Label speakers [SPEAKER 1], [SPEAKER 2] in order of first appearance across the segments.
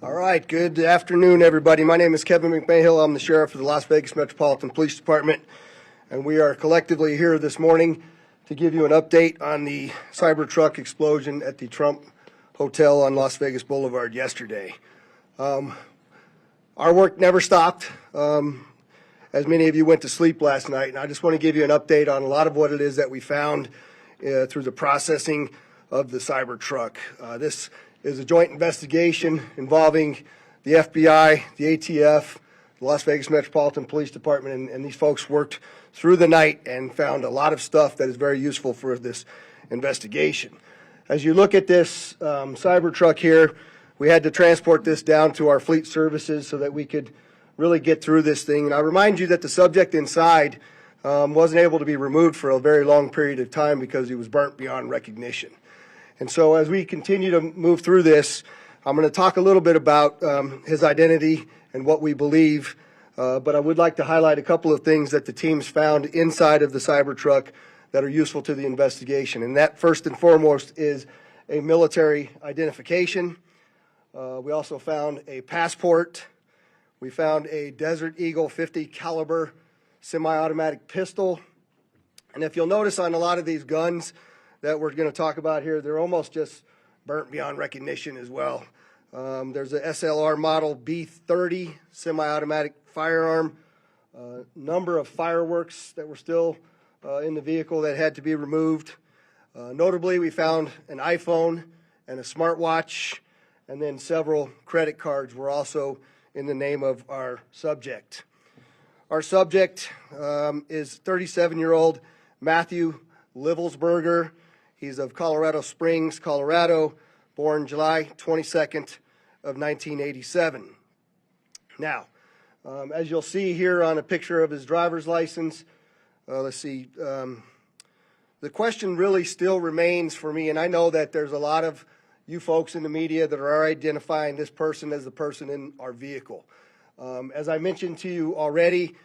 [SPEAKER 1] All right, good afternoon, everybody. My name is Kevin McMahill. I'm the sheriff of the Las Vegas Metropolitan Police Department, and we are collectively here this morning to give you an update on the Cybertruck explosion at the Trump Hotel on Las Vegas Boulevard yesterday. Our work never stopped, as many of you went to sleep last night, and I just want to give you an update on a lot of what it is that we found through the processing of the Cybertruck. This is a joint investigation involving the FBI, the ATF, the Las Vegas Metropolitan Police Department, and these folks worked through the night and found a lot of stuff that is very useful for this investigation. As you look at this Cybertruck here, we had to transport this down to our fleet services so that we could really get through this thing. And I remind you that the subject inside wasn't able to be removed for a very long period of time because he was burnt beyond recognition. And so as we continue to move through this, I'm going to talk a little bit about his identity and what we believe, but I would like to highlight a couple of things that the teams found inside of the Cybertruck that are useful to the investigation. And that, first and foremost, is a military identification. We also found a passport. We found a Desert Eagle 50 caliber semi-automatic pistol. And if you'll notice on a lot of these guns that we're going to talk about here, they're almost just burnt beyond recognition as well. There's a SLR model B30 semi-automatic firearm, number of fireworks that were still in the vehicle that had to be removed. Notably, we found an iPhone and a smartwatch, and then several credit cards were also in the name of our subject. Our subject is 37-year-old Matthew Livelsberger. He's of Colorado Springs, Colorado, born July 22nd of 1987. Now, as you'll see here on a picture of his driver's license, let's see, the question really still remains for me, and I know that there's a lot of you folks in the media that are identifying this person as the person in our vehicle. As I mentioned to you already,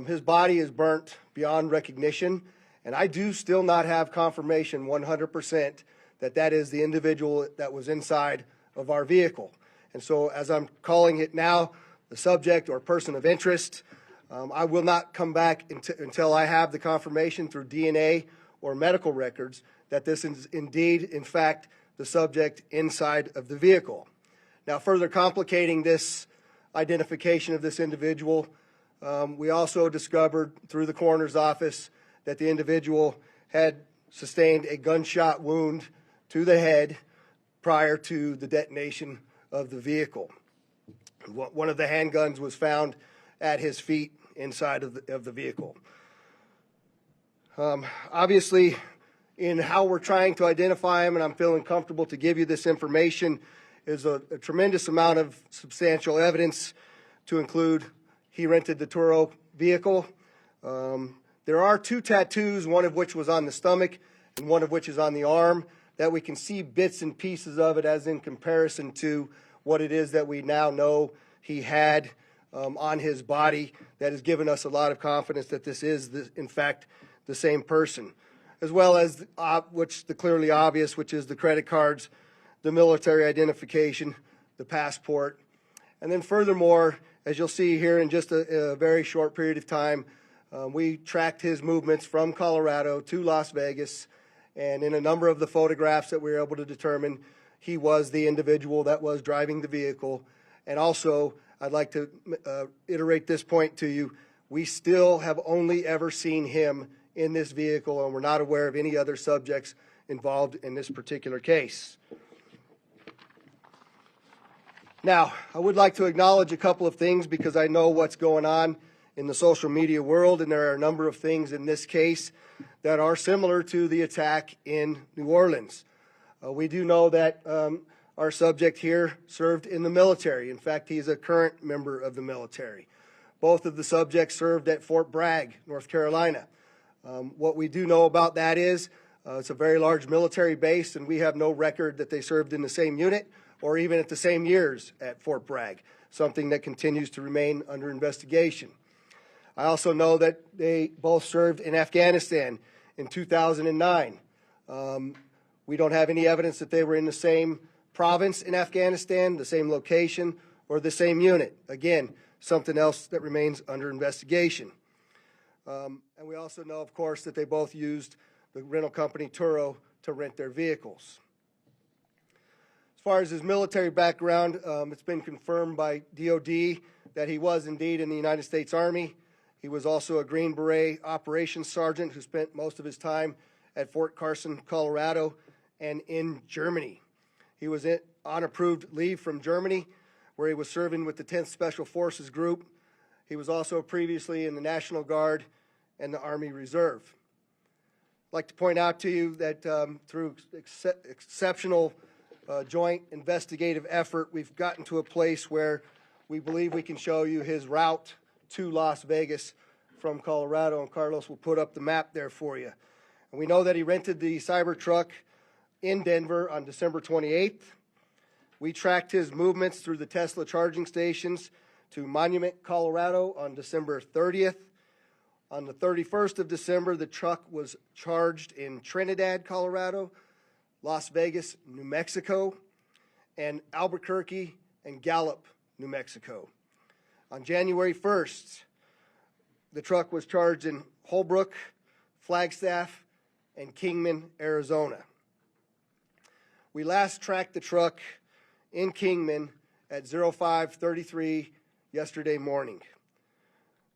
[SPEAKER 1] his body is burnt beyond recognition. And I do still not have confirmation 100% that that is the individual that was inside of our vehicle. And so as I'm calling it now, the subject or person of interest, I will not come back until I have the confirmation through DNA or medical records that this is indeed, in fact, the subject inside of the vehicle. Now, further complicating this identification of this individual, we also discovered through the coroner's office that the individual had sustained a gunshot wound to the head prior to the detonation of the vehicle. One of the handguns was found at his feet inside of the vehicle. Obviously, in how we're trying to identify him, and I'm feeling comfortable to give you this information, is a tremendous amount of substantial evidence to include he rented the Turo vehicle. There are two tattoos, one of which was on the stomach and one of which is on the arm, that we can see bits and pieces of it as in comparison to what it is that we now know he had on his body. That has given us a lot of confidence that this is, in fact, the same person. As well as the clearly obvious, which is the credit cards, the military identification, the passport. And then furthermore, as you'll see here in just a very short period of time, we tracked his movements from Colorado to Las Vegas, and in a number of the photographs that we were able to determine, he was the individual that was driving the vehicle. And also, I'd like to iterate this point to you. We still have only ever seen him in this vehicle, and we're not aware of any other subjects involved in this particular case. Now, I would like to acknowledge a couple of things because I know what's going on in the social media world, and there are a number of things in this case that are similar to the attack in New Orleans. We do know that our subject here served in the military. In fact, he's a current member of the military. Both of the subjects served at Fort Bragg, North Carolina. What we do know about that is it's a very large military base, and we have no record that they served in the same unit or even at the same years at Fort Bragg, something that continues to remain under investigation. I also know that they both served in Afghanistan in 2009. We don't have any evidence that they were in the same province in Afghanistan, the same location, or the same unit. Again, something else that remains under investigation. And we also know, of course, that they both used the rental company Turo to rent their vehicles. As far as his military background, it's been confirmed by DOD that he was indeed in the United States Army. He was also a Green Beret operations sergeant who spent most of his time at Fort Carson, Colorado, and in Germany. He was on approved leave from Germany, where he was serving with the 10th Special Forces Group. He was also previously in the National Guard and the Army Reserve. I'd like to point out to you that through exceptional joint investigative effort, we've gotten to a place where we believe we can show you his route to Las Vegas from Colorado, and Carlos will put up the map there for you. And we know that he rented the Cybertruck in Denver on December 28th. We tracked his movements through the Tesla charging stations to Monument, Colorado on December 30th. On the 31st of December, the truck was charged in Trinidad, Colorado, Las Vegas, New Mexico, and Albuquerque and Gallup, New Mexico. On January 1st, the truck was charged in Holbrook, Flagstaff, and Kingman, Arizona. We last tracked the truck in Kingman at 05:33 yesterday morning.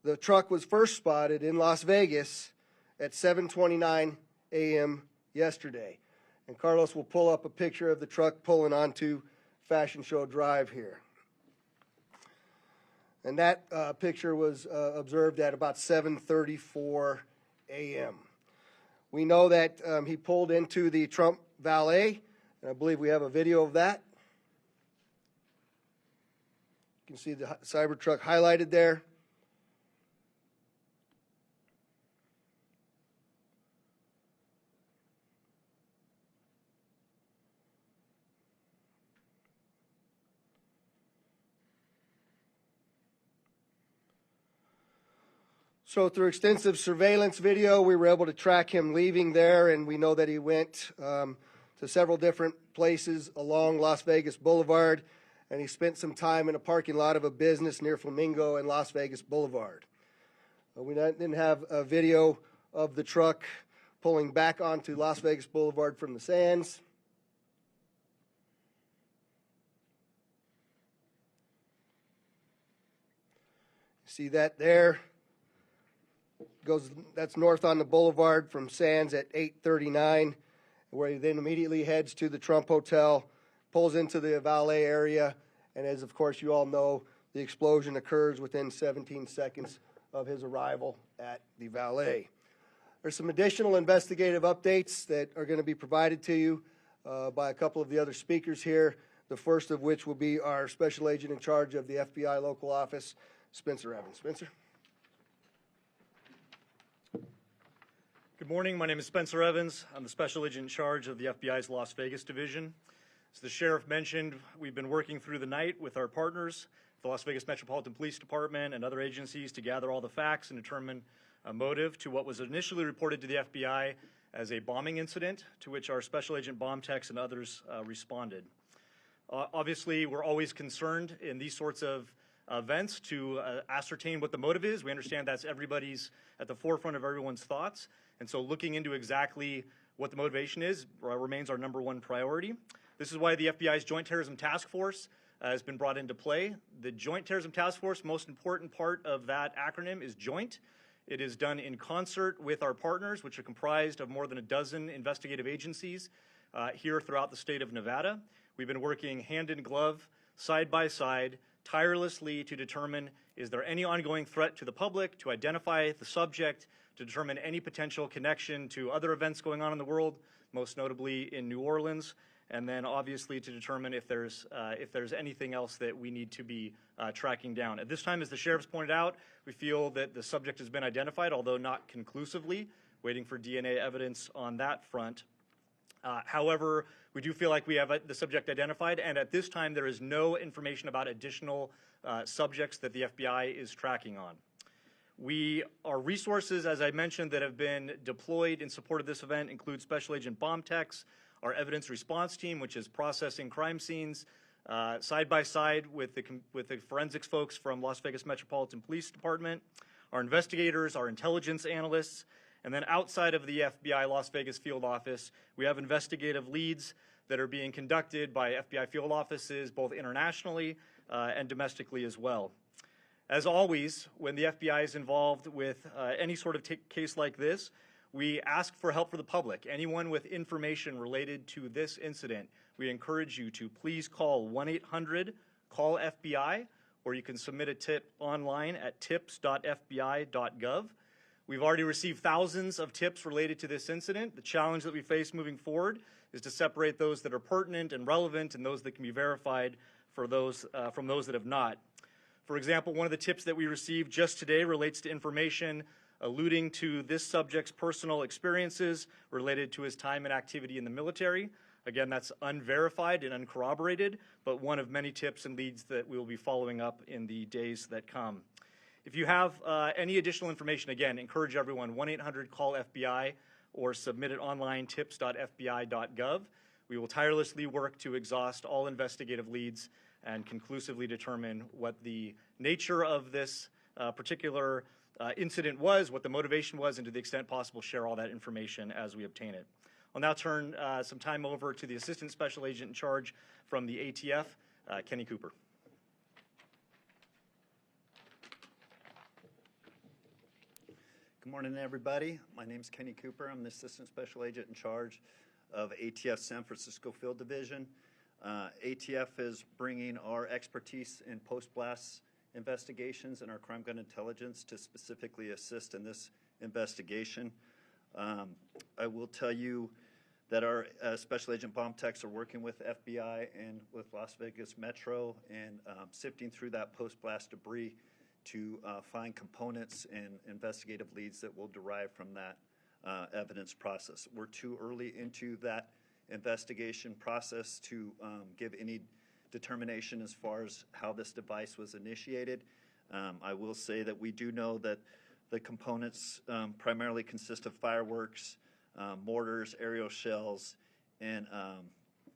[SPEAKER 1] The truck was first spotted in Las Vegas at 7:29 a.m. yesterday. And Carlos will pull up a picture of the truck pulling onto Fashion Show Drive here. And that picture was observed at about 7:34 a.m. We know that he pulled into the Trump Valet, and I believe we have a video of that. You can see the Cybertruck highlighted there. So through extensive surveillance video, we were able to track him leaving there, and we know that he went to several different places along Las Vegas Boulevard, and he spent some time in a parking lot of a business near Flamingo and Las Vegas Boulevard. We didn't have a video of the truck pulling back onto Las Vegas Boulevard from the sands. See that there? That's north on the boulevard from Sands at 8:39, where he then immediately heads to the Trump Hotel, pulls into the valet area, and as of course you all know, the explosion occurs within 17 seconds of his arrival at the valet. There's some additional investigative updates that are going to be provided to you by a couple of the other speakers here, the first of which will be our special agent in charge of the FBI local office, Spencer Evans. Spencer?
[SPEAKER 2] Good morning. My name is Spencer Evans. I'm the Special Agent in charge of the FBI's Las Vegas Division. As the Sheriff mentioned, we've been working through the night with our partners, the Las Vegas Metropolitan Police Department and other agencies, to gather all the facts and determine a motive to what was initially reported to the FBI as a bombing incident, to which our Special Agent bomb techs and others responded. Obviously, we're always concerned in these sorts of events to ascertain what the motive is. We understand that's at the forefront of everyone's thoughts. And so looking into exactly what the motivation is remains our #1 priority. This is why the FBI's Joint Terrorism Task Force has been brought into play. The Joint Terrorism Task Force, most important part of that acronym is joint. It is done in concert with our partners, which are comprised of more than a dozen investigative agencies here throughout the state of Nevada. We've been working hand in glove, side by side, tirelessly to determine, is there any ongoing threat to the public, to identify the subject, to determine any potential connection to other events going on in the world, most notably in New Orleans, and then obviously to determine if there's anything else that we need to be tracking down. At this time, as the sheriff's pointed out, we feel that the subject has been identified, although not conclusively, waiting for DNA evidence on that front. However, we do feel like we have the subject identified, and at this time there is no information about additional subjects that the FBI is tracking on. Our resources, as I mentioned, that have been deployed in support of this event include Special Agent bomb techs, our evidence response team, which is processing crime scenes, side by side with the forensics folks from Las Vegas Metropolitan Police Department, our investigators, our intelligence analysts, and then outside of the FBI Las Vegas field office, we have investigative leads that are being conducted by FBI field offices both internationally and domestically as well. As always, when the FBI is involved with any sort of case like this, we ask for help for the public. Anyone with information related to this incident, we encourage you to please call 1-800-CALL-FBI, or you can submit a tip online at tips.fbi.gov. We've already received thousands of tips related to this incident. The challenge that we face moving forward is to separate those that are pertinent and relevant and those that can be verified for those, from those that have not. For example, one of the tips that we received just today relates to information alluding to this subject's personal experiences related to his time and activity in the military. Again, that's unverified and uncorroborated, but one of many tips and leads that we will be following up in the days that come. If you have any additional information, again, encourage everyone, 1-800-CALL-FBI or submit it online, tips.fbi.gov. We will tirelessly work to exhaust all investigative leads and conclusively determine what the nature of this particular incident was, what the motivation was, and to the extent possible, share all that information as we obtain it. I'll now turn some time over to the Assistant Special Agent in charge from the ATF, Kenny Cooper.
[SPEAKER 3] Good morning, everybody. My name is Kenny Cooper. I'm the Assistant Special Agent in charge of ATF San Francisco Field Division. ATF is bringing our expertise in post-blast investigations and our crime gun intelligence to specifically assist in this investigation. I will tell you that our Special Agent bomb techs are working with FBI and with Las Vegas Metro and sifting through that post-blast debris to find components and investigative leads that will derive from that evidence process. We're too early into that investigation process to give any determination as far as how this device was initiated. I will say that we do know that the components primarily consist of fireworks, mortars, aerial shells, and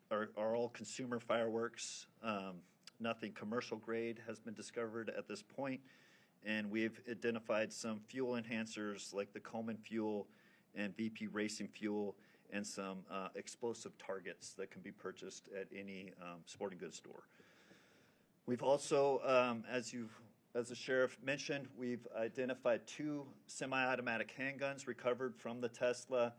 [SPEAKER 3] are all consumer fireworks. Nothing commercial grade has been discovered at this point, and we've identified some fuel enhancers like the Coleman fuel and BP racing fuel and some explosive targets that can be purchased at any sporting goods store. We've also, as the sheriff mentioned, we've identified 2 semi-automatic handguns recovered from the Tesla.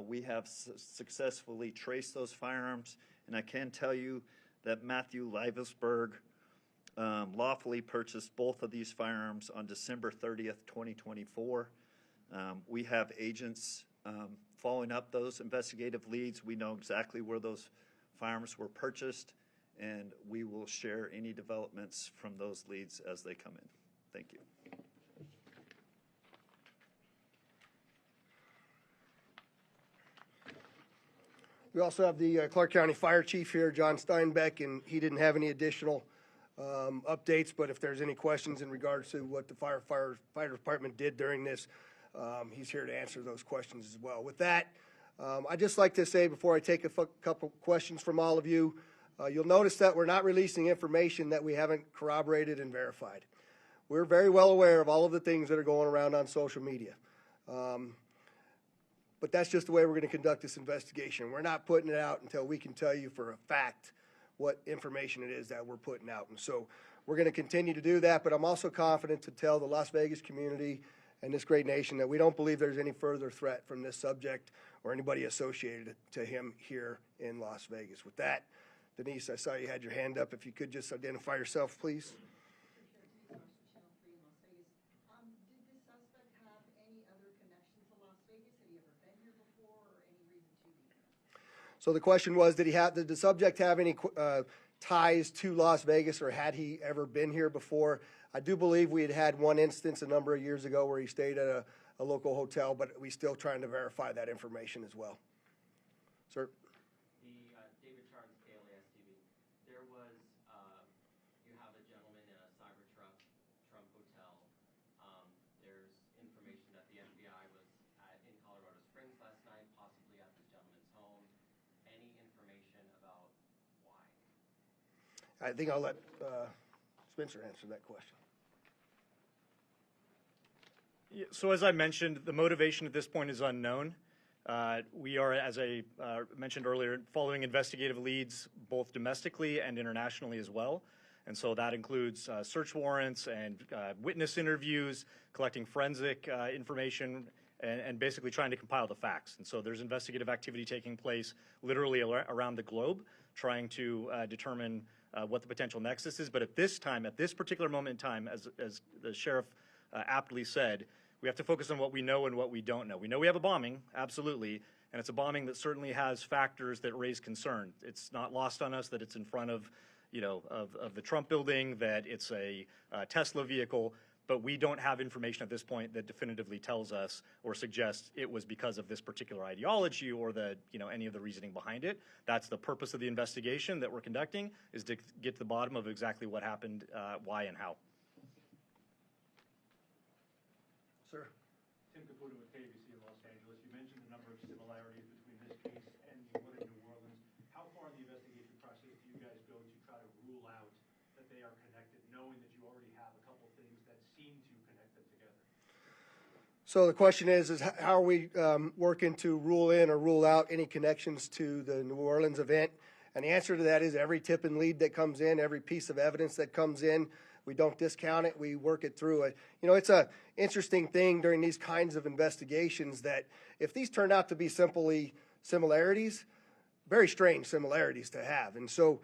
[SPEAKER 3] We have successfully traced those firearms, and I can tell you that Matthew Livesberg lawfully purchased both of these firearms on December 30th, 2024. We have agents following up those investigative leads. We know exactly where those firearms were purchased, and we will share any developments from those leads as they come in. Thank you.
[SPEAKER 1] We also have the Clark County Fire Chief here, John Steinbeck, and he didn't have any additional updates, but if there's any questions in regards to what the fire department did during this, he's here to answer those questions as well. With that, I'd just like to say before I take a couple questions from all of you, you'll notice that we're not releasing information that we haven't corroborated and verified. We're very well aware of all of the things that are going around on social media. But that's just the way we're going to conduct this investigation. We're not putting it out until we can tell you for a fact what information it is that we're putting out. And so we're going to continue to do that, but I'm also confident to tell the Las Vegas community and this great nation that we don't believe there's any further threat from this subject or anybody associated to him here in Las Vegas. With that, Denise, I saw you had your hand up. If you could just identify yourself, please. So the question was, did the subject have any ties to Las Vegas, or had he ever been here before? I do believe we had one instance a number of years ago where he stayed at a local hotel, but we're still trying to verify that information as well. Sir?
[SPEAKER 4] David Charles, KLAS TV. There was, you have a gentleman in a Cybertruck, Trump Hotel. There's information that the FBI was in Colorado Springs last night, possibly at this gentleman's home.
[SPEAKER 1] I think I'll let Spencer answer that question.
[SPEAKER 2] Yeah, so as I mentioned, the motivation at this point is unknown. We are, as I mentioned earlier, following investigative leads both domestically and internationally as well. And so that includes search warrants and witness interviews, collecting forensic information, and basically trying to compile the facts. And so there's investigative activity taking place literally around the globe, trying to determine what the potential nexus is. But at this time, at this particular moment in time, as the sheriff aptly said, we have to focus on what we know and what we don't know. We know we have a bombing, absolutely, and it's a bombing that certainly has factors that raise concern. It's not lost on us that it's in front of, of the Trump building, that it's a Tesla vehicle, but we don't have information at this point that definitively tells us or suggests it was because of this particular ideology or any of the reasoning behind it. That's the purpose of the investigation that we're conducting, is to get to the bottom of exactly what happened, why and how.
[SPEAKER 1] Sir?
[SPEAKER 5] Tim Caputo with KBC in Los Angeles. You mentioned a number of similarities between this case and the one in New Orleans. How far in the investigation process do you guys go to try to rule out that they are connected, knowing that you already have a couple things that seem to connect them together?
[SPEAKER 1] So the question is how are we working to rule in or rule out any connections to the New Orleans event? And the answer to that is every tip and lead that comes in, every piece of evidence that comes in, we don't discount it. We work it through it. It's a interesting thing during these kinds of investigations that if these turn out to be simply similarities, very strange similarities to have. And so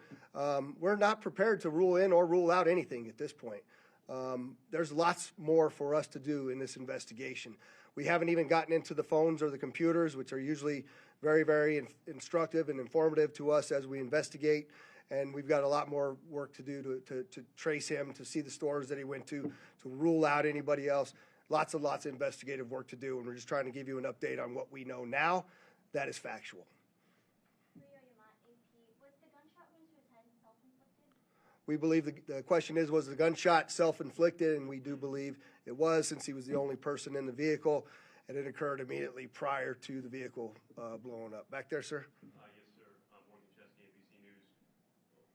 [SPEAKER 1] we're not prepared to rule in or rule out anything at this point. There's lots more for us to do in this investigation. We haven't even gotten into the phones or the computers, which are usually very, very instructive and informative to us as we investigate. And we've got a lot more work to do to trace him, to see the stores that he went to rule out anybody else. Lots of investigative work to do, and we're just trying to give you an update on what we know now that is factual. We believe the question is, was the gunshot self-inflicted? And we do believe it was, since he was the only person in the vehicle, and it occurred immediately prior to the vehicle blowing up. Back there, sir?
[SPEAKER 6] Yes, sir. Morgan Chesky, ABC News.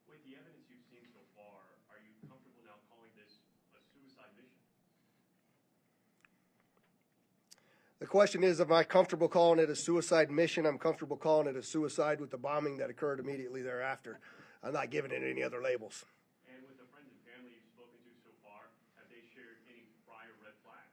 [SPEAKER 6] With the evidence you've seen so far, are you comfortable now calling this a suicide mission?
[SPEAKER 1] The question is, am I comfortable calling it a suicide mission? I'm comfortable calling it a suicide with the bombing that occurred immediately thereafter. I'm not giving it any other labels.
[SPEAKER 6] And with the friends and family you've spoken to so far, have they shared any prior red flags?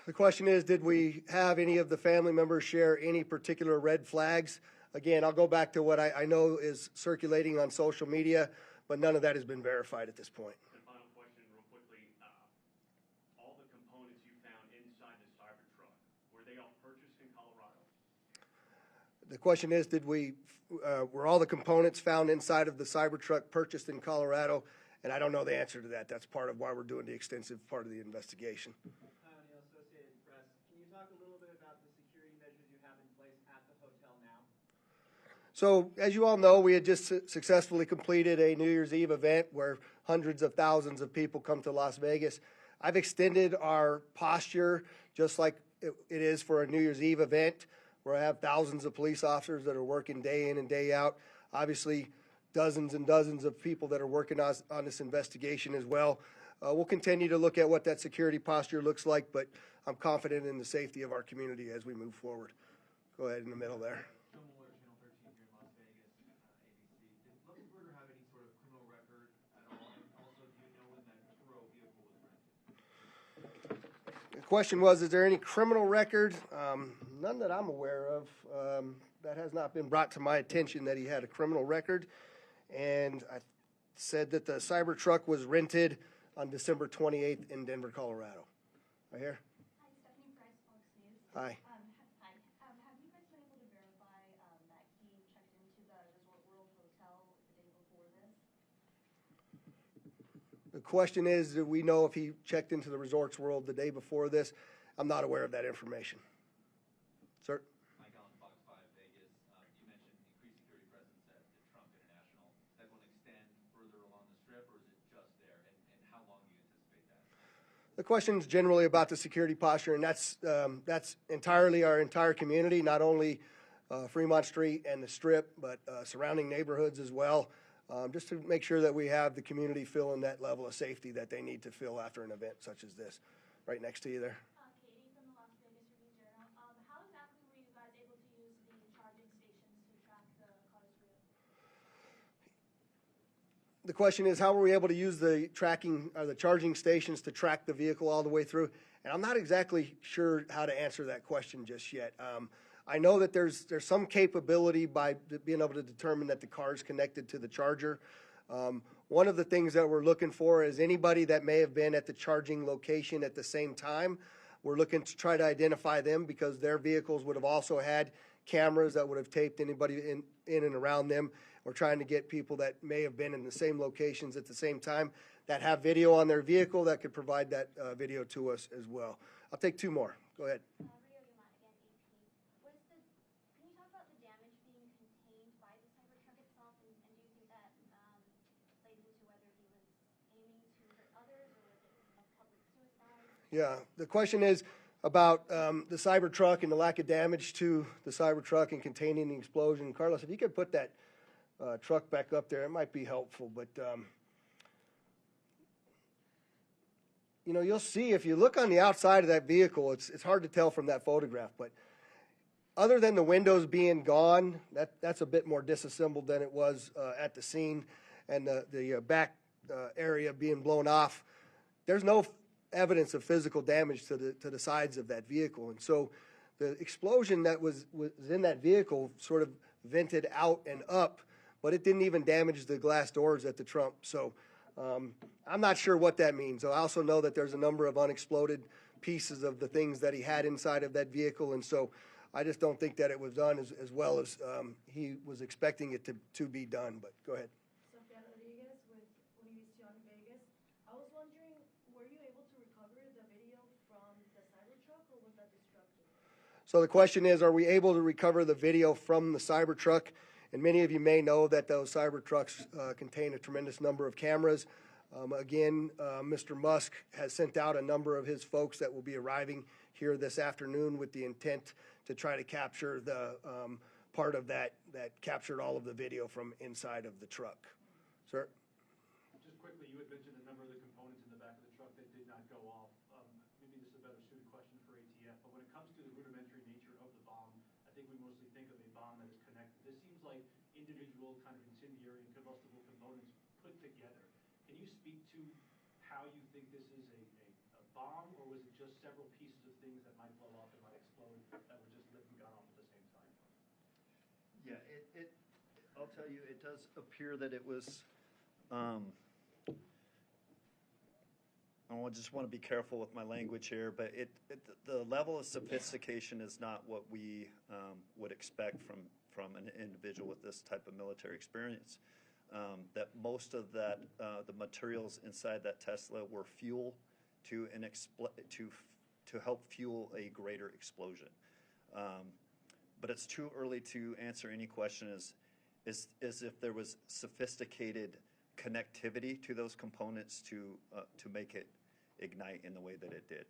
[SPEAKER 1] The question is, did we have any of the family members share any particular red flags? Again, I'll go back to what I know is circulating on social media, but none of that has been verified at this point.
[SPEAKER 6] And final question, real quickly. All the components you found inside the Cybertruck, were they all purchased in Colorado?
[SPEAKER 1] The question is, were all the components found inside of the Cybertruck purchased in Colorado? And I don't know the answer to that. That's part of why we're doing the extensive part of the investigation.
[SPEAKER 7] Hi, O'Neill, Associated Press. Can you talk a little bit about the security measures you have in place at the hotel now?
[SPEAKER 1] So, as you all know, we had just successfully completed a New Year's Eve event where hundreds of thousands of people come to Las Vegas. I've extended our posture just like it is for a New Year's Eve event, where I have thousands of police officers that are working day in and day out. Obviously, dozens and dozens of people that are working on this investigation as well. We'll continue to look at what that security posture looks like, but I'm confident in the safety of our community as we move forward. Go ahead in the middle there.
[SPEAKER 8] Channel 13 here in Las Vegas, ABC. Did Levenberger have any sort of criminal record at all? And also, do you know when that Turo vehicle was rented?
[SPEAKER 1] The question was, is there any criminal record? None that I'm aware of. That has not been brought to my attention that he had a criminal record. And I said that the Cybertruck was rented on December 28th in Denver, Colorado. Right here?
[SPEAKER 9] Hi, Stephanie Price, Fox News.
[SPEAKER 1] Hi.
[SPEAKER 9] Hi. Have you guys been able to verify that he checked into the Resort World Hotel the day before this?
[SPEAKER 1] The question is, do we know if he checked into the Resorts World the day before this? I'm not aware of that information. Sir?
[SPEAKER 8] Mike Allen, Fox 5 Vegas. You mentioned increased security presence at the Trump International. Is that going to extend further along the Strip, or is it just there? And how long do you anticipate that?
[SPEAKER 1] The question is generally about the security posture, and that's entirely our entire community, not only Fremont Street and the Strip, but surrounding neighborhoods as well. just to make sure that we have the community feeling that level of safety that they need to feel after an event such as this. Right next to you there.
[SPEAKER 9] Katie from the Las Vegas Review-Journal. How exactly were you guys able to use the charging stations to track the car's route?
[SPEAKER 1] The question is, how were we able to use the charging stations to track the vehicle all the way through? And I'm not exactly sure how to answer that question just yet. I know that there's some capability by being able to determine that the car is connected to the charger. One of the things that we're looking for is anybody that may have been at the charging location at the same time. We're looking to try to identify them because their vehicles would have also had cameras that would have taped anybody in and around them. We're trying to get people that may have been in the same locations at the same time that have video on their vehicle that could provide that video to us as well. I'll take two more. Go ahead.
[SPEAKER 9] Can you talk about the damage being contained by the Cybertruck itself, and do you think that plays into whether he was aiming to hurt others or was it a public suicide?
[SPEAKER 1] Yeah, the question is about the Cybertruck and the lack of damage to the Cybertruck and containing the explosion. Carlos, if you could put that truck back up there, it might be helpful. But, you know, you'll see if you look on the outside of that vehicle, it's hard to tell from that photograph. But other than the windows being gone, that's a bit more disassembled than it was at the scene, and the back area being blown off. There's no evidence of physical damage to the sides of that vehicle. And so the explosion that was in that vehicle sort of vented out and up, but it didn't even damage the glass doors at the trunk. So I'm not sure what that means. I also know that there's a number of unexploded pieces of the things that he had inside of that vehicle, and so I just don't think that it was done as well as he was expecting it to be done. But go ahead.
[SPEAKER 10] Sophia Rodriguez with Univision Vegas. I was wondering, were you able to recover the video from the Cybertruck, or was that destructive?
[SPEAKER 1] So the question is, are we able to recover the video from the Cybertruck? And many of you may know that those Cybertrucks contain a tremendous number of cameras. Again, Mr. Musk has sent out a number of his folks that will be arriving here this afternoon with the intent to try to capture the part of that captured all of the video from inside of the truck. Sir?
[SPEAKER 5] Just quickly, you had mentioned a number of the components in the back of the truck that did not go off. Maybe this is a better suited question for ATF, but when it comes to the rudimentary nature of the bomb, I think we mostly think of a bomb that is connected. This seems like individual kind of incendiary and combustible components put together. Can you speak to how you think this is a bomb, or was it just several pieces of things that might blow up and might explode that were just lit and gone off at the same time?
[SPEAKER 3] Yeah, I'll tell you, it does appear that it was, I just want to be careful with my language here, but the level of sophistication is not what we would expect from an individual with this type of military experience. That most of that, the materials inside that Tesla were fuel to help fuel a greater explosion. But it's too early to answer any question as if there was sophisticated connectivity to those components to make it ignite in the way that it did.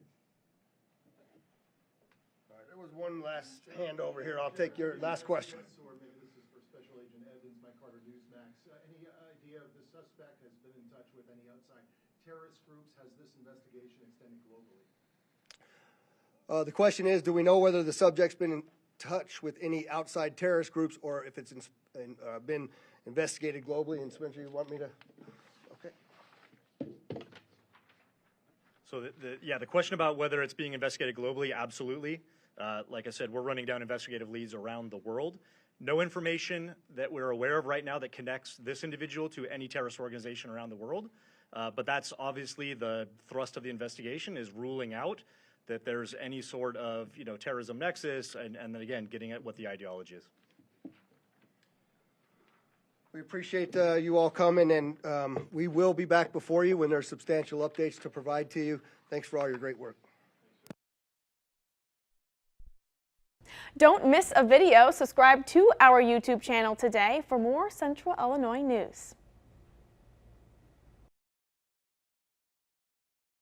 [SPEAKER 1] All right, there was one last hand over here. I'll take your last question.
[SPEAKER 11] Or maybe this is for Special Agent Evans, Mike Carter, Newsmax. Any idea if the suspect has been in touch with any outside terrorist groups? Has this investigation extended globally?
[SPEAKER 1] The question is, do we know whether the subject's been in touch with any outside terrorist groups or if it's been investigated globally? And Spencer, you want me to? Okay.
[SPEAKER 2] So the question about whether it's being investigated globally, absolutely. Like I said, we're running down investigative leads around the world. No information that we're aware of right now that connects this individual to any terrorist organization around the world. But that's obviously the thrust of the investigation, is ruling out that there's any sort of terrorism nexus, and then again, getting at what the ideology is.
[SPEAKER 1] We appreciate you all coming, and we will be back before you when there's substantial updates to provide to you. Thanks for all your great work.
[SPEAKER 12] Don't miss a video. Subscribe to our YouTube channel today for more Central Illinois news.